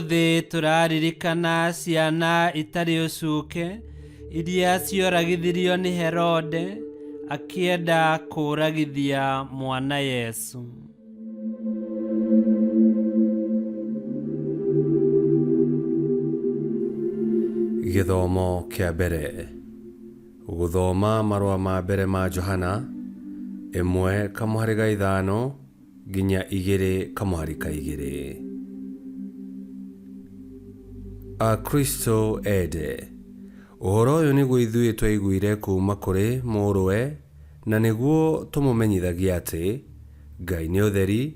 Ũmũthĩ tũraririkana ciana itarĩ ũcuke iria cioragithirio nĩ Herode akĩenda kũragithia mwana Yesu. Gĩthomo kĩa mbere. Gũthoma marũa ma mbere ma Johana 1:5 nginya 2:2. Akristo ende. Ũhoro ũyũ nĩguo ithuĩ twaiguire kuuma kũrĩ Mũrũwe, na nĩguo tũmũmenyithagia atĩ Ngai nĩ ũtheri,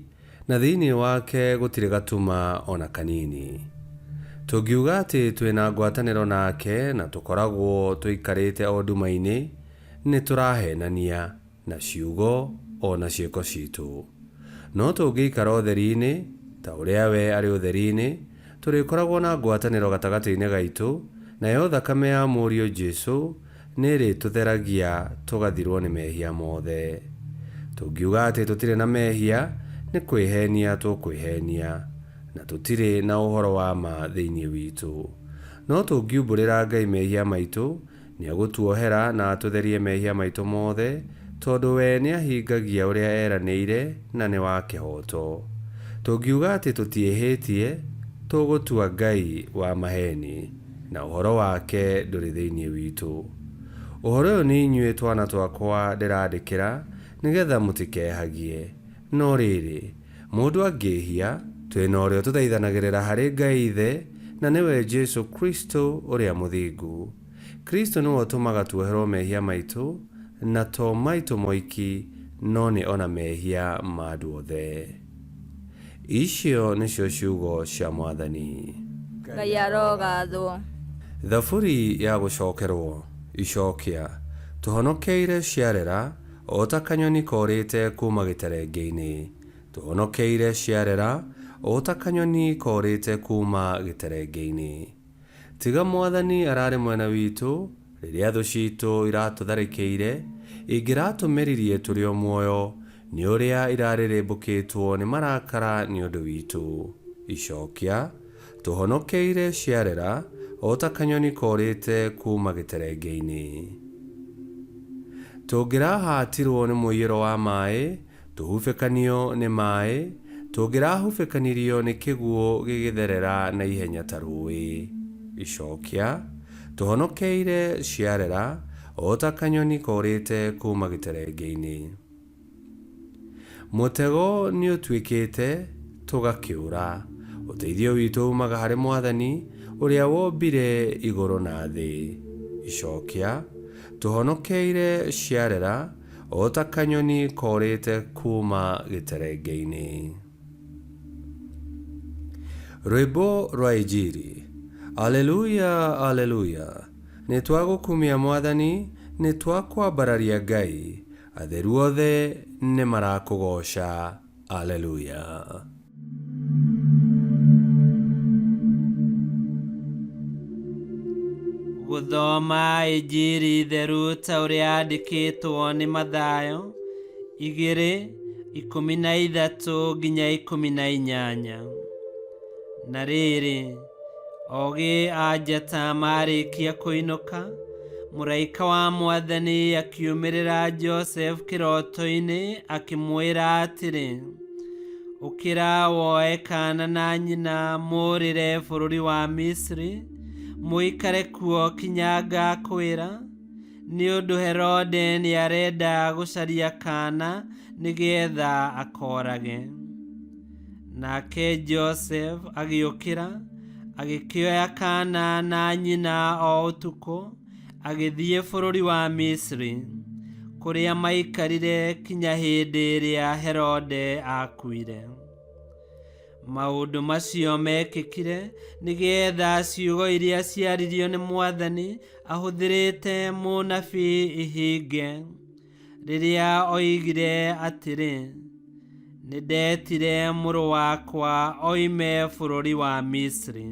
na thĩinĩ wake gũtirĩ gatuma ona kanini. Tũngiuga atĩ twĩna ngwatanĩro nake na tũkoragwo tũikarĩte o nduma-inĩ, nĩ tũrahenania na ciugo ona ciĩko citũ. No tũngĩikara ũtheri-inĩ ta ũrĩa we arĩ ũtheri-inĩ, tũrĩkoragwo na ngwatanĩro gatagatĩ-inĩ gaitũ, nayo thakame ya Mũriũ Jesũ nĩ ĩrĩtũtheragia tũgathirwo nĩ mehia mothe. Tũngiuga atĩ tũtirĩ na mehia, nĩ kwĩhenia tũkwĩhenia, na tũtirĩ na ũhoro wa ma thĩinĩ witũ. No tũngiumbũrĩra Ngai mehia maitũ, nĩ agũtuohera na atũtherie mehia maitũ mothe, tondũ we nĩ ahingagia ũrĩa eranĩire na nĩ wa kĩhoto. Tũngiuga atĩ tũtiĩhĩtie, tũgũtua Ngai wa maheni, na ũhoro wake ndũrĩ thĩinĩ witũ. Ũhoro ũyũ nĩ inyuĩ twana twakwa ndĩrandĩkĩra, nĩgetha mũtikehagie. No rĩrĩ, mũndũ angĩhia, twĩna ũrĩa tũthaithanagĩrĩra harĩ Ngai Ithe, na nĩwe Jesũ Kristo ũrĩa mũthingu. Kristo nĩwe ũtũmaga tuoherwo mehia maitũ, na to maitũ moiki, no nĩ ona mehia ma andũ othe. Icio nĩcio ciugo cia Mwathani. Ngai arogathwo. Thaburi ya gũcokerwo. Icokia. Tũhonokeire ciarera, o ta kanyoni korĩte kuma gĩterenge-inĩ. Tũhonokeire ciarera, o ta kanyoni korĩte kuma gĩterenge-inĩ. Tiga Mwathani ararĩ mwena witũ, rĩrĩa thũ citũ iratũtharĩkĩire, ingĩratũmĩririe tũrĩ o muoyo, nĩ ũrĩa irarĩrĩmbũkĩtwo nĩ marakara nĩ ũndũ witũ. Icokia. Tũhonokeire ciarera, o ta kanyoni korĩte kuma gĩterenge-inĩ. Tũngĩrahatirwo nĩ mũiyũro wa maĩ, tũhubĩkanio nĩ maĩ, tũngĩrahubĩkanirio nĩ kĩguũ gĩgĩtherera na ihenya ta rũĩ. Icokia. Tũhonokeire ciarera, o ta kanyoni korĩte kuma gĩterenge-inĩ. Mũtego nĩ ũtuĩkĩte, tũgakĩũra. Ũteithio witũ umaga harĩ Mwathani, ũrĩa wombire igũrũ na thĩ. Icokia. Tũhonokeire ciarera, o ta kanyoni korĩte kuma gĩterenge-inĩ. Rwĩmbo rwa Injili. Aleluya, aleluya. Nĩ twagũkumia Mwathani, nĩ twakwambararia Ngai. Atheru othe nĩ marakũgoca. Aleluya. Gũthoma Injili theru ta ũrĩa yandĩkĩtwo nĩ Mathayo 2:13 nginya 18. Na rĩrĩ, ogĩ a njata marĩkia kũinũka, mũraika wa Mwathani akiumĩrĩra Joseph kĩroto-inĩ akĩmwĩra atĩrĩ, ũkĩra woe kaana na nyina mũrĩre bũrũri wa Misiri, mũikare kuo kinya ngakwĩra, nĩ ũndũ Herode nĩ arenda gũcaria kaana nĩgetha akorage. Nake Joseph agĩũkĩra, agĩkĩoya kaana na nyina o ũtukũ, agĩthiĩ bũrũri wa Misiri, kũrĩa maikarire kinya hĩndĩ ĩrĩa Herode akuire. Maũndũ macio mekĩkire nĩgetha ciugo iria ciaririo nĩ Mwathani ahũthĩrĩte mũnabii ihinge, rĩrĩa oigire atĩrĩ, nĩndetire mũrũ wakwa oime bũrũri wa Misiri.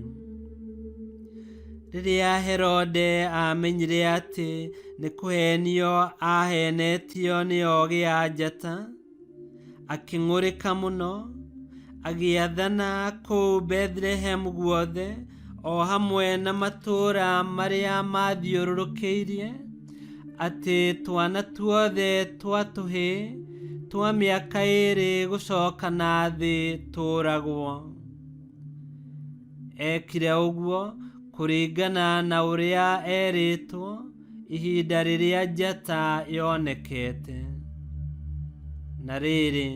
Rĩrĩa Herode amenyire atĩ nĩ kũhenio ahenetio nĩ ogĩ a njata, akĩng'ũrĩka mũno, agĩathana kũu Bethlehem guothe o hamwe na matũũra marĩa mathiũrũrũkĩirie atĩ twana tuothe twa tũhĩĩ twa mĩaka 2 gũcoka na thĩ tũũragwo. Ekire ũguo kũringana na ũrĩa erĩtwo ihinda rĩrĩa njata yonekete. Na rĩrĩ,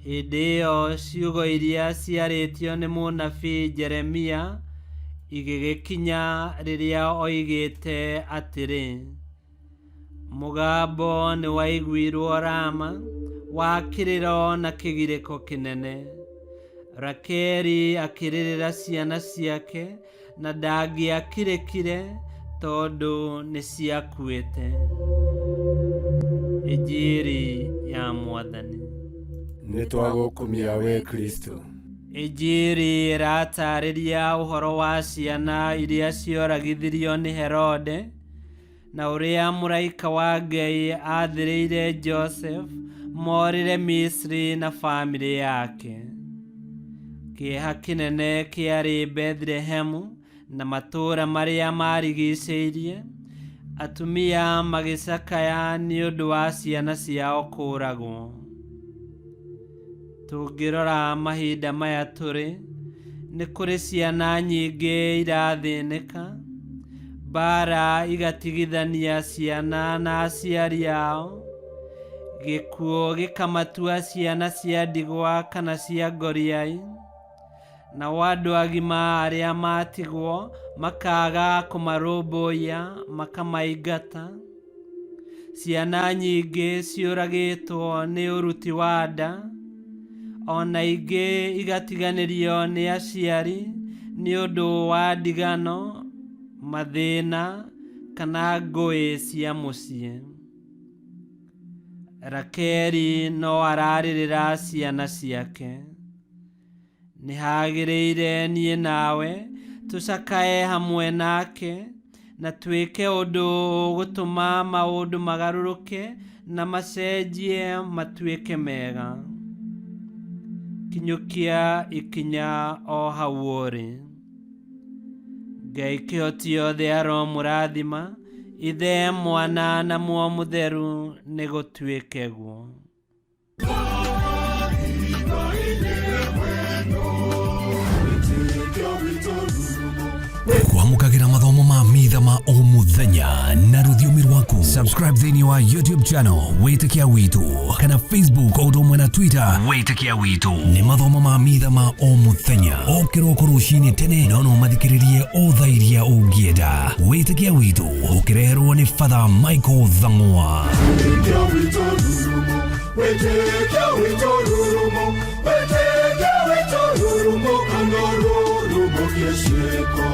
hĩndĩ ĩyo ciugo iria ciarĩtio nĩ mũnabii Jeremia igĩgĩkinya rĩrĩa oigĩte atĩrĩ: mũgambo nĩ waiguirwo Rama wa kĩrĩro na kĩgirĩko kĩnene. Rakeli akĩrĩrĩra ciana ciake na ndangĩakirĩkire tondũ nĩ ciakuĩte. Injiri ya Mwathani. Nĩ twagũkumia we Kristo. Injiri ĩratarĩria ũhoro wa ciana iria cioragithirio nĩ Herode na ũrĩa mũraika wa Ngai aathĩrĩire Joseph morĩre Misiri na bamĩrĩ yake. Kĩeha kĩnene kĩarĩ Bethlehem na matũũra marĩa marigicĩirie, atumia magĩcakaya nĩ ũndũ wa ciana ciao kũũragwo. Tũngĩrora mahinda maya tũrĩ, nĩ kũrĩ ciana nyingĩ irathĩnĩka, mbara igatigithania ciana na aciari ao, gĩkuũ gĩkamatua ciana cia ndigwa kana cia ngoriai, nao andũ agima arĩa matigwo makaga kũmarũmbũiya makamaingata. Ciana nyingĩ ciũragĩtwo nĩ ũruti wa nda, ona ingĩ igatiganĩrio nĩ aciari nĩ ũndũ wa ndigano, mathĩna kana ngũĩ cia mũciĩ. Rakeli no ararĩrĩra ciana ciake: nĩ hagĩrĩire niĩ nawe tũcakae hamwe nake na twĩke ũndũ ũgũtũma maũndũ magarũrũke na macenjie matuĩke mega. Kinyũkia ikinya o hau ũrĩ. Ngai kĩhoti othe aromũrathima, Ithe, Mwana na Muoyo Mũtheru nĩ gũtuĩke guo. Kwamũkagĩra mathomo ma mitha ma o mũthenya na rũthiomi rwaku. Subscribe thĩinĩ wa YouTube channel Wĩtĩkia Witũ kana Facebook o ũndũ ũmwe na Twitter Wĩtĩkia Witũ. Nĩ mathomo ma mitha ma o mũthenya o kĩroko rũcinĩ tene, no mathikĩrĩrie o thaa iria ũngĩenda. Wĩtĩkia Witũ ũkĩreherwo nĩ Father Michael Thang'wa. Wĩtĩkia Witũ rurumo, Wĩtĩkia Witũ rurumo, Wĩtĩkia Witũ rurumo, kana rurumo kĩciko.